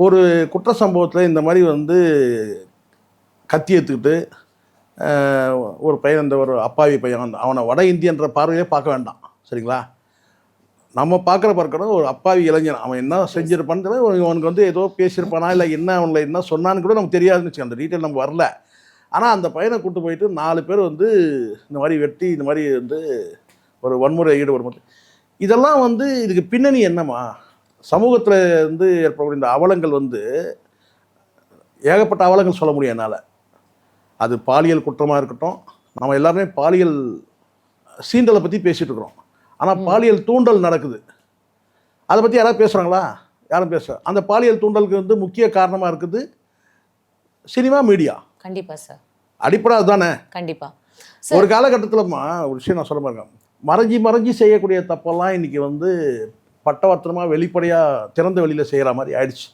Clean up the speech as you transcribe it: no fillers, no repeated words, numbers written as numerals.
ஒரு குற்ற சம்பவத்தில் இந்த மாதிரி வந்து கத்தி எடுத்துக்கிட்டு ஒரு பையன், இந்த ஒரு அப்பாவி பையன், அவனை வட இந்தியன்ற பார்வையே பார்க்க வேண்டாம், சரிங்களா? நம்ம பார்க்கணும் ஒரு அப்பாவி இளைஞன், அவன் என்ன செஞ்சிருப்பான்னு அவனுக்கு வந்து ஏதோ பேசியிருப்பானா இல்லை என்ன அவனை என்ன சொன்னான்னு கூட நமக்கு தெரியாதுன்னு வச்சுக்கோங்க, அந்த டீட்டெயில் நமக்கு வரல. ஆனால் அந்த பையனை கூப்பிட்டு போயிட்டு 4 பேர் வந்து இந்த மாதிரி வெட்டி இந்த மாதிரி வந்து ஒரு வன்முறை ஈடுபடும். இதெல்லாம் வந்து இதுக்கு பின்னணி என்னம்மா? சமூகத்தில் வந்து ஏற்படக்கூடிய இந்த அவலங்கள் வந்து ஏகப்பட்ட அவலங்கள் சொல்ல முடியும் என்னால். அது பாலியல் குற்றமாக இருக்கட்டும், நம்ம எல்லாருமே பாலியல் சீண்டலை பற்றி பேசிகிட்டு இருக்கிறோம். ஆனால் பாலியல் தூண்டல் நடக்குது, அதை பற்றி யாராவது பேசுகிறாங்களா? யாரும் பேச. அந்த பாலியல் தூண்டலுக்கு வந்து முக்கிய காரணமாக இருக்குது சினிமா, மீடியா. கண்டிப்பாக சார், அடிப்படை அதுதானே. கண்டிப்பாக ஒரு காலகட்டத்தில்மா ஒரு விஷயம் நான் சொல்ல மாட்டேன், மறைஞ்சி செய்யக்கூடிய தப்பெல்லாம் இன்றைக்கி வந்து பட்டவர்த்தனமாக வெளிப்படையாக திறந்த வெளியில் செய்கிற மாதிரி ஆயிடுச்சு.